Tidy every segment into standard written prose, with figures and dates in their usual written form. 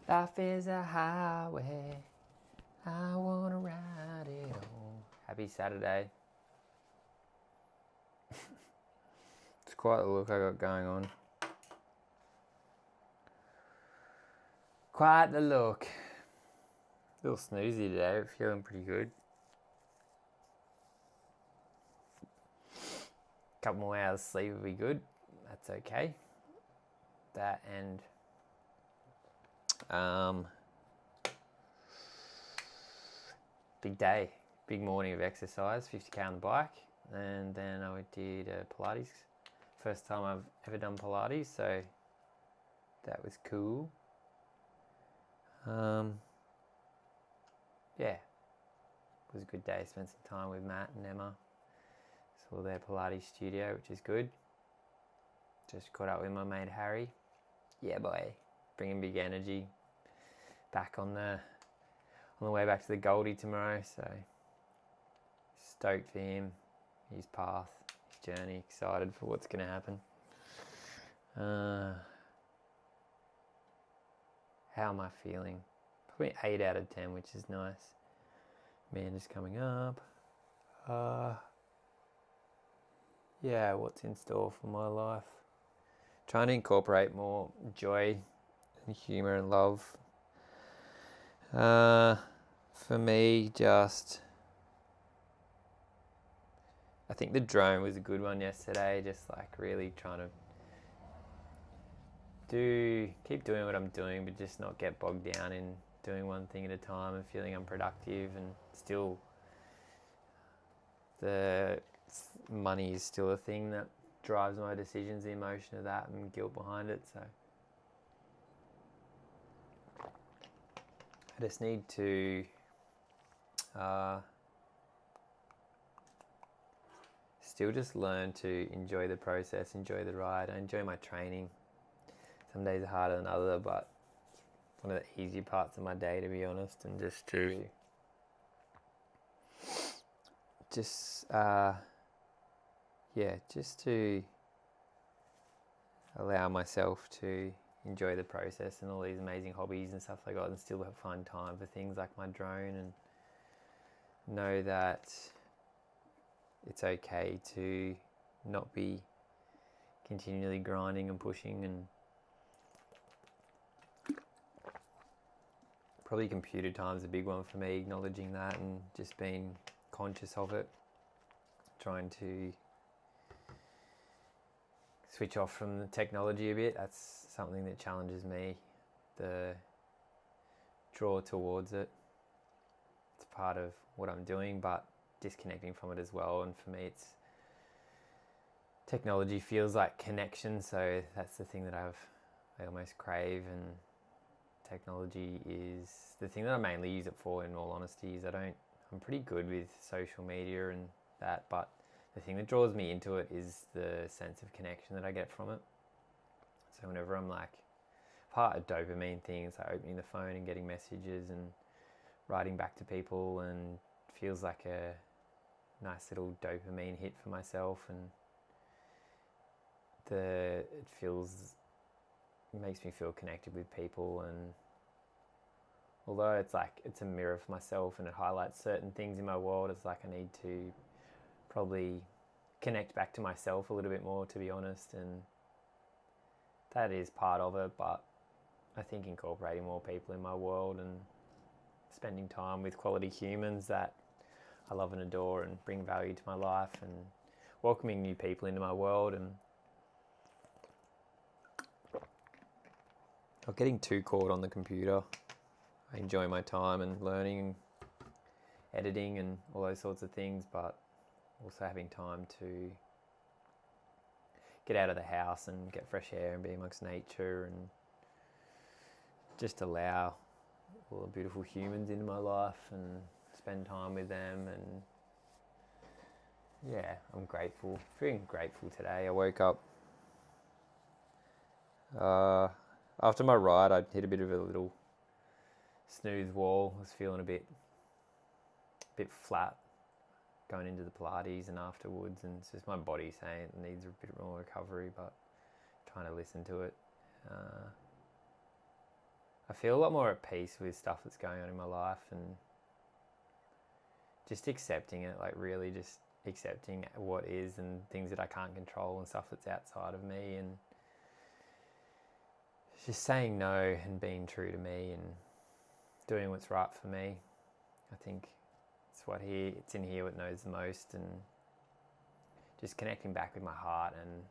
Life is a highway, I wanna ride it all. Happy Saturday. It's quite the look I got going on. Quite the look. A little snoozy today, but feeling pretty good. Couple more hours sleep would be good. That's okay. That and big day, big morning of exercise, 50k on the bike, and then I did Pilates. First time I've ever done Pilates, so that was cool. Yeah, it was a good day. Spent some time with Matt and Emma. Saw their Pilates studio, which is good. Just caught up with my mate Harry. Yeah, boy, bringing big energy. Back on the way back to the Goldie tomorrow, so stoked for him, his path, his journey. Excited for what's going to happen. How am I feeling? Probably 8 out of 10, which is nice. Amanda's coming up. Yeah, what's in store for my life? Trying to incorporate more joy and humour and love. For me, just I think the drone was a good one yesterday. Just like really trying to keep doing what I'm doing, but just not get bogged down in doing one thing at a time and feeling unproductive, and still the money is still a thing that drives my decisions, the emotion of that and guilt behind it. So I just need to still just learn to enjoy the process, enjoy the ride. I enjoy my training. Some days are harder than others, but it's one of the easier parts of my day, to be honest, and just to allow myself to enjoy the process and all these amazing hobbies and stuff I got, and still have fun time for things like my drone, and know that it's okay to not be continually grinding and pushing. And probably computer time's a big one for me, acknowledging that and just being conscious of it, trying to switch off from the technology a bit. That's something that challenges me, the draw towards it. It's part of what I'm doing, but disconnecting from it as well. And for me, it's technology feels like connection, so that's the thing that I almost crave. And technology is the thing that I mainly use it for, in all honesty. Is I'm pretty good with social media and that, but the thing that draws me into it is the sense of connection that I get from it. So whenever I'm like, part of dopamine things, like opening the phone and getting messages and writing back to people, and feels like a nice little dopamine hit for myself, and it makes me feel connected with people. And although it's a mirror for myself and it highlights certain things in my world, it's like I need to probably connect back to myself a little bit more, to be honest, and that is part of it. But I think incorporating more people in my world and spending time with quality humans that I love and adore and bring value to my life, and welcoming new people into my world, and not getting too caught on the computer. I enjoy my time and learning and editing and all those sorts of things, but also having time to get out of the house and get fresh air and be amongst nature, and just allow all the beautiful humans into my life and spend time with them. And yeah, I'm grateful, feeling grateful today. I woke up after my ride. I hit a bit of a little snooze wall. I was feeling a bit flat going into the Pilates and afterwards, and it's just my body saying it needs a bit more recovery, but trying to listen to it. I feel a lot more at peace with stuff that's going on in my life, and just accepting it, like really just accepting what is and things that I can't control and stuff that's outside of me, and just saying no and being true to me and doing what's right for me. I think it's in here what knows the most, and just connecting back with my heart and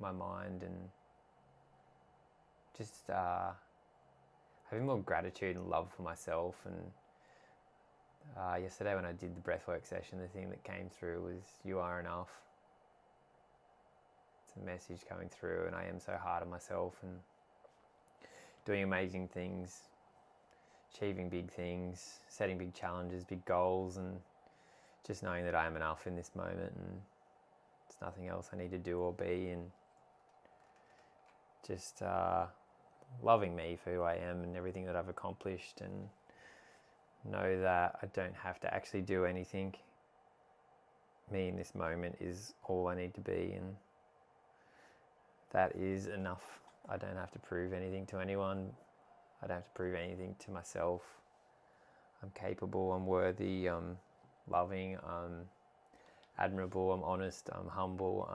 my mind, and just having more gratitude and love for myself. And yesterday when I did the breathwork session, the thing that came through was, you are enough. It's a message coming through, and I am so hard on myself and doing amazing things, achieving big things, setting big challenges, big goals, and just knowing that I am enough in this moment, and there's nothing else I need to do or be, and just loving me for who I am and everything that I've accomplished, and know that I don't have to actually do anything. Me in this moment is all I need to be, and that is enough. I don't have to prove anything to anyone. I don't have to prove anything to myself. I'm capable, I'm worthy, I'm loving, I'm admirable, I'm honest, I'm humble,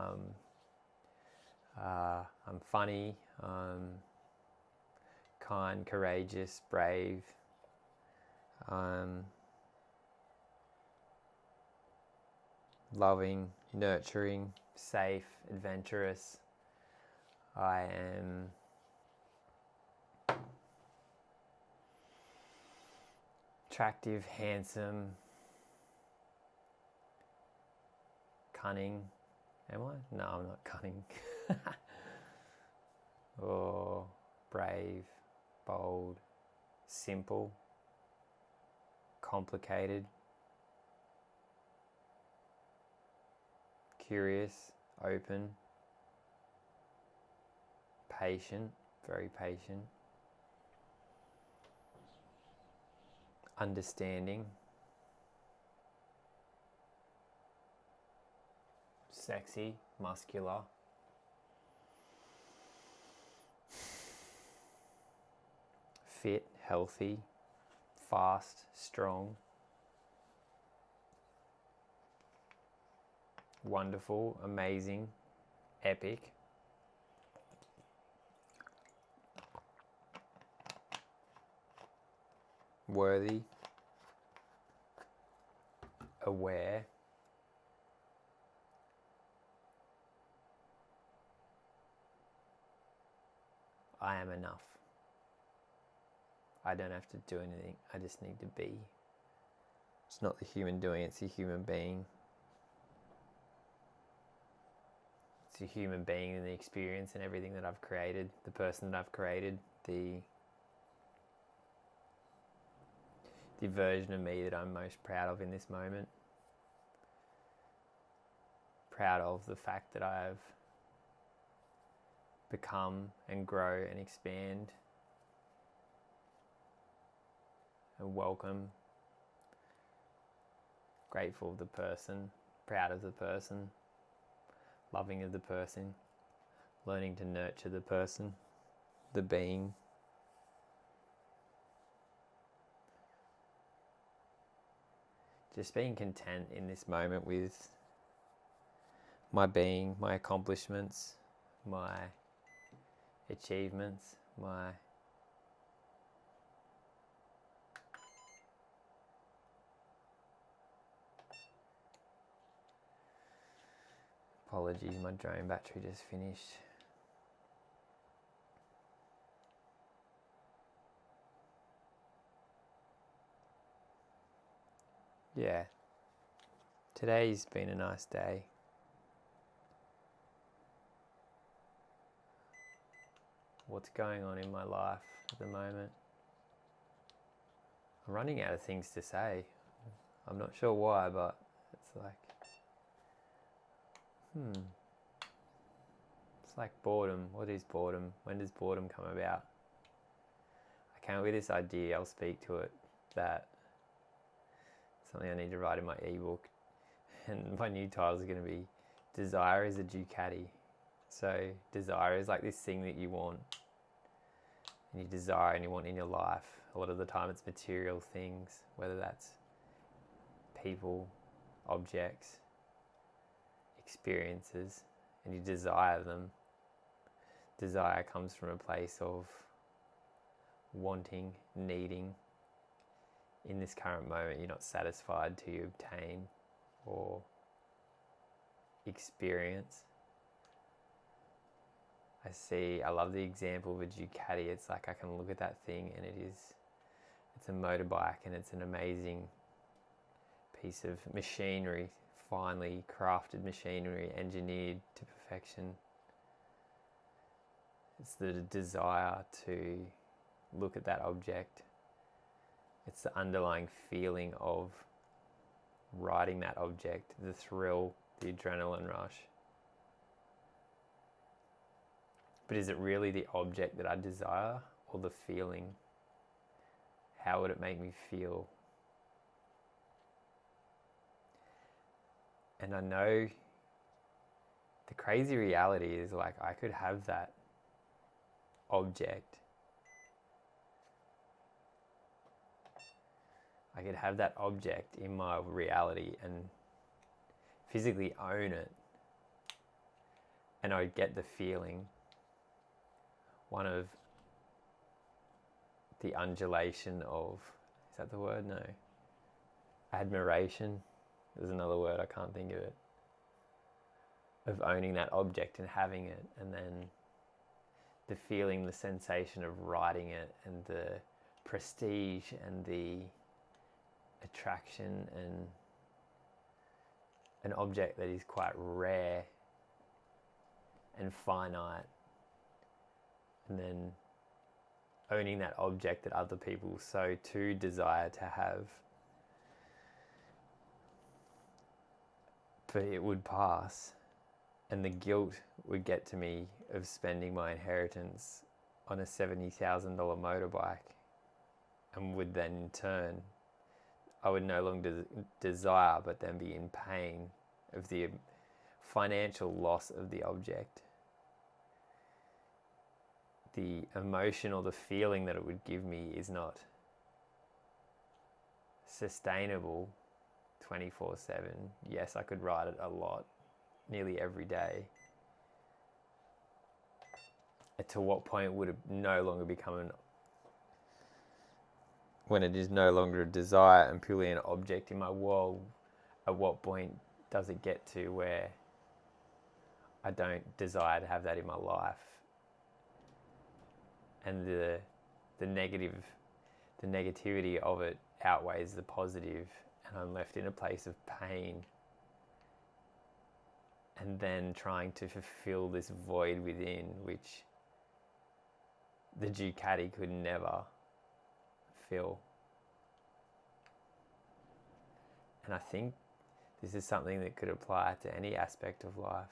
I'm funny, I'm kind, courageous, brave, loving, nurturing, safe, adventurous. I am attractive, handsome, cunning. Am I? No, I'm not cunning. Or brave, bold, simple, complicated, curious, open, patient, very patient, understanding, sexy, muscular, fit, healthy, fast, strong, wonderful, amazing, epic, worthy, aware, I am enough. I don't have to do anything. I just need to be. It's not the human doing it, it's a human being. It's a human being in the experience and everything that I've created, the person that I've created, the version of me that I'm most proud of in this moment. Proud of the fact that I've become and grow and expand and welcome. Grateful of the person, proud of the person, loving of the person, learning to nurture the person, the being. Just being content in this moment with my being, my accomplishments, my achievements, my apologies, my drone battery just finished. Yeah, today's been a nice day. What's going on in my life at the moment? I'm running out of things to say. I'm not sure why, but it's like, it's like boredom. What is boredom? When does boredom come about? I came up with this idea, I'll speak to it, that something I need to write in my ebook, and my new title is going to be Desire is a Ducati. So desire is like this thing that you want. and you desire and you want in your life. A lot of the time it's material things, whether that's people, objects, experiences, and you desire them. Desire comes from a place of wanting, needing. In this current moment, you're not satisfied till you obtain or experience. I love the example of a Ducati. It's like I can look at that thing and it's a motorbike, and it's an amazing piece of machinery, finely crafted machinery, engineered to perfection. It's the desire to look at that object. It's the underlying feeling of riding that object, the thrill, the adrenaline rush. But is it really the object that I desire, or the feeling? How would it make me feel? And I know the crazy reality is, like, I could have that object. I could have that object in my reality and physically own it. And I'd get the feeling, one of the undulation of, is that the word? No. Admiration. There's another word, I can't think of it. Of owning that object and having it, and then the feeling, the sensation of riding it, and the prestige and the attraction, and an object that is quite rare and finite, and then owning that object that other people so too desire to have. But it would pass, and the guilt would get to me of spending my inheritance on a $70,000 motorbike, and would then in turn, I would no longer desire, but then be in pain of the financial loss of the object. The emotion or the feeling that it would give me is not sustainable 24/7. Yes, I could ride it a lot, nearly every day. To what point would it no longer become when it is no longer a desire and purely an object in my world? At what point does it get to where I don't desire to have that in my life? And the negativity of it outweighs the positive, and I'm left in a place of pain, and then trying to fulfill this void within, which the Ducati could never fill. And I think this is something that could apply to any aspect of life.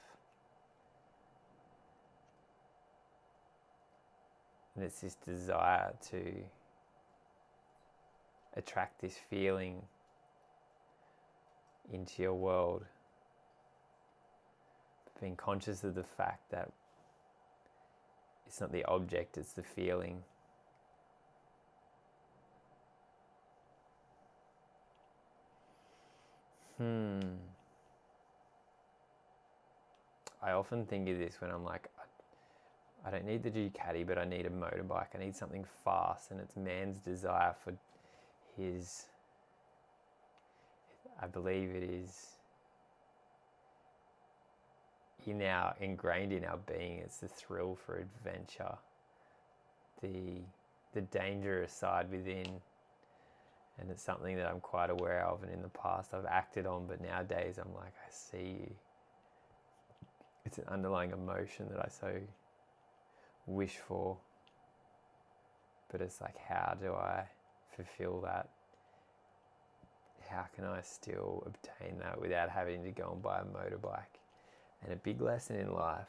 And it's this desire to attract this feeling into your world. Being conscious of the fact that it's not the object, it's the feeling. I often think of this when I'm like, I don't need the Ducati, but I need a motorbike. I need something fast, and it's man's desire for his, I believe it is ingrained in our being. It's the thrill for adventure, the dangerous side within, and it's something that I'm quite aware of, and in the past I've acted on, but nowadays I'm like, I see you. It's an underlying emotion that I so wish for, but it's like, how do I fulfill that? How can I still obtain that without having to go and buy a motorbike? And a big lesson in life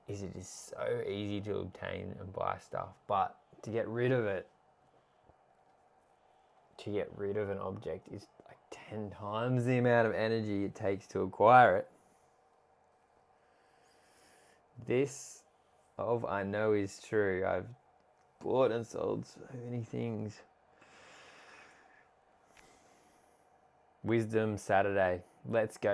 is it is so easy to obtain and buy stuff, but to get rid of it, to get rid of an object is like 10 times the amount of energy it takes to acquire it. This I know is true. I've bought and sold so many things. Wisdom Saturday. Let's go.